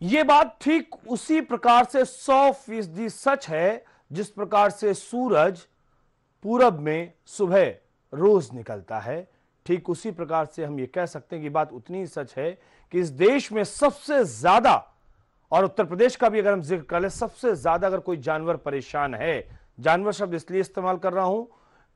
ये बात ठीक उसी प्रकार से 100% सच है जिस प्रकार से सूरज पूरब में सुबह रोज निकलता है। ठीक उसी प्रकार से हम ये कह सकते हैं कि बात उतनी ही सच है कि इस देश में सबसे ज्यादा, और उत्तर प्रदेश का भी अगर हम जिक्र कर ले, सबसे ज्यादा अगर कोई जानवर परेशान है, जानवर शब्द इसलिए इस्तेमाल कर रहा हूं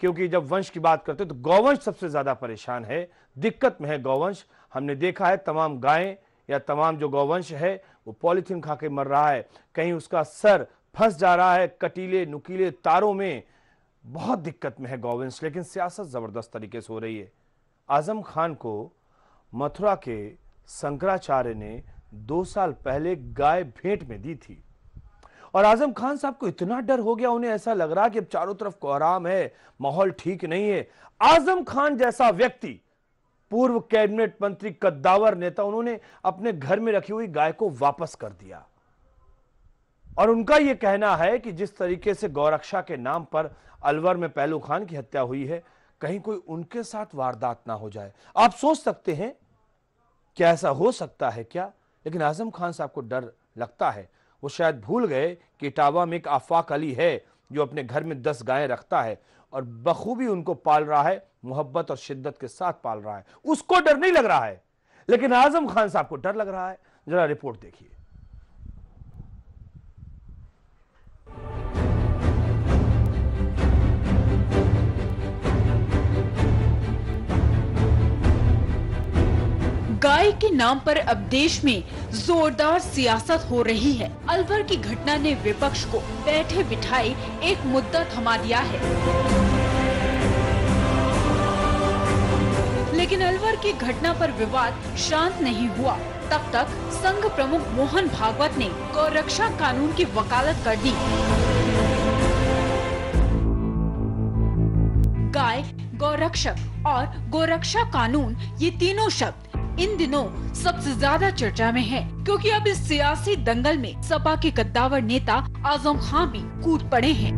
क्योंकि जब वंश की बात करते हैं तो गौवंश सबसे ज्यादा परेशान है, दिक्कत में है गौवंश। हमने देखा है तमाम गायें या तमाम जो गौवंश है वो पॉलिथीन खा के मर रहा है, कहीं उसका सर फंस जा रहा है कटीले नुकीले तारों में। बहुत दिक्कत में है गौवंश, लेकिन सियासत जबरदस्त तरीके से हो रही है। आजम खान को मथुरा के शंकराचार्य ने 2 साल पहले गाय भेंट में दी थी और आजम खान साहब को इतना डर हो गया, उन्हें ऐसा लग रहा कि अब चारों तरफ कोहराम है, माहौल ठीक नहीं है। आजम खान जैसा व्यक्ति, पूर्व कैबिनेट मंत्री, कद्दावर नेता, उन्होंने अपने घर में रखी हुई गाय को वापस कर दिया। और उनका यह कहना है कि जिस तरीके से गौरक्षा के नाम पर अलवर में पहलू खान की हत्या हुई है, कहीं कोई उनके साथ वारदात ना हो जाए। आप सोच सकते हैं क्या ऐसा हो सकता है क्या? लेकिन आजम खान साहब को डर लगता है। वो शायद भूल गए कि इटावा में एक आफाक अली है जो अपने घर में 10 गायें रखता है और बखूबी उनको पाल रहा है, मोहब्बत और शिद्दत के साथ पाल रहा है। उसको डर नहीं लग रहा है, लेकिन आजम खान साहब को डर लग रहा है। जरा रिपोर्ट देखिए। गाय के नाम पर अब देश में जोरदार सियासत हो रही है। अलवर की घटना ने विपक्ष को बैठे बिठाए एक मुद्दा थमा दिया है, लेकिन अलवर की घटना पर विवाद शांत नहीं हुआ। तब तक संघ प्रमुख मोहन भागवत ने गौरक्षा कानून की वकालत कर दी। गाय, गौरक्षक और गौरक्षा कानून, ये तीनों शब्द इन दिनों सबसे ज्यादा चर्चा में है, क्योंकि अब इस सियासी दंगल में सपा के कद्दावर नेता आजम खान भी कूद पड़े हैं।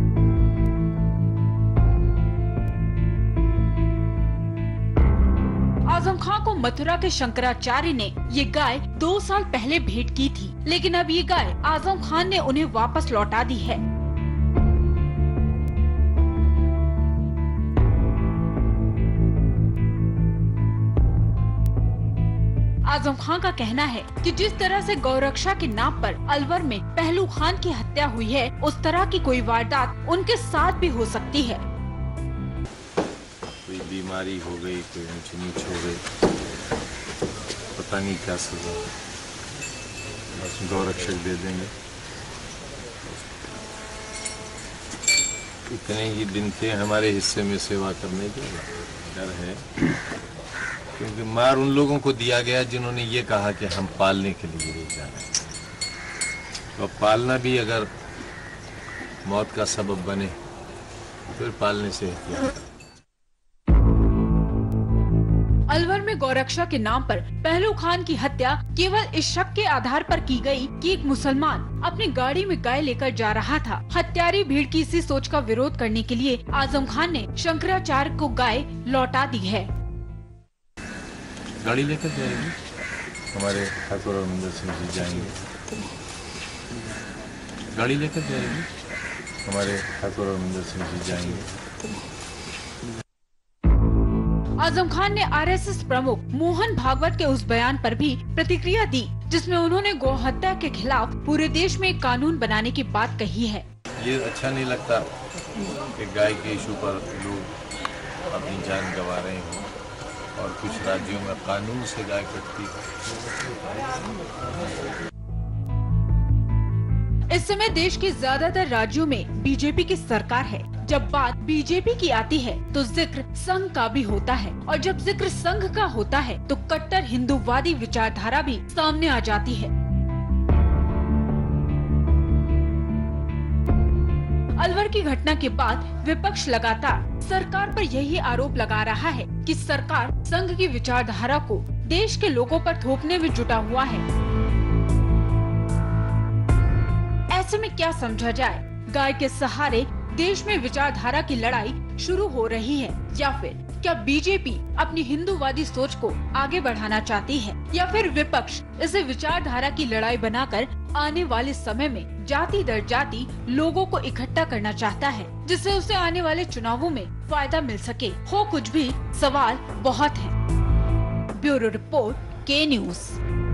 आजम खान को मथुरा के शंकराचार्य ने ये गाय 2 साल पहले भेंट की थी, लेकिन अब ये गाय आजम खान ने उन्हें वापस लौटा दी है। आजम खान का कहना है कि जिस तरह से गौरक्षा के नाम पर अलवर में पहलू खान की हत्या हुई है, उस तरह की कोई वारदात उनके साथ भी हो सकती है। कोई बीमारी हो गई, कोई ऊंच नीच हो गई, पता नहीं क्या सजा, बस गौरक्षक दे देंगे। इतने ही दिन थे हमारे हिस्से में सेवा करने के, डर है क्योंकि मार उन लोगों को दिया गया जिन्होंने ये कहा कि हम पालने के लिए ले जा रहे हैं। तो पालना भी अगर मौत का सबब बने फिर पालने से एहतियात। अलवर में गौरक्षा के नाम पर पहलू खान की हत्या केवल इस शक के आधार पर की गई कि एक मुसलमान अपनी गाड़ी में गाय लेकर जा रहा था। हत्यारी भीड़ की इसी सोच का विरोध करने के लिए आजम खान ने शंकराचार्य को गाय लौटा दी है। गाड़ी लेकर जाएगी, हमारे ठाकुर रविंदर सिंह जी जाएंगे। गाड़ी लेकर जाएगी, हमारे ठाकुर रविंदर सिंह जी जाएंगे। आजम खान ने आरएसएस प्रमुख मोहन भागवत के उस बयान पर भी प्रतिक्रिया दी, जिसमें उन्होंने गौ हत्या के खिलाफ पूरे देश में एक कानून बनाने की बात कही है। ये अच्छा नहीं लगता कि गाय के इशू पर लोग अपनी जान गंवा रहे हों और कुछ राज्यों में कानून से गाय कटती है। इस समय देश के ज्यादातर राज्यों में बीजेपी की सरकार है। जब बात बीजेपी की आती है तो जिक्र संघ का भी होता है, और जब जिक्र संघ का होता है तो कट्टर हिंदूवादी विचारधारा भी सामने आ जाती है। अलवर की घटना के बाद विपक्ष लगातार सरकार पर यही आरोप लगा रहा है कि सरकार संघ की विचारधारा को देश के लोगों पर थोपने में जुटा हुआ है। ऐसे में क्या समझा जाए, गाय के सहारे देश में विचारधारा की लड़ाई शुरू हो रही है, या फिर क्या बीजेपी अपनी हिंदूवादी सोच को आगे बढ़ाना चाहती है या फिर विपक्ष इसे विचारधारा की लड़ाई बनाकर आने वाले समय में जाति दर जाति लोगों को इकट्ठा करना चाहता है, जिससे उसे आने वाले चुनावों में फायदा मिल सके? हो कुछ भी, सवाल बहुत है। ब्यूरो रिपोर्ट, के न्यूज़।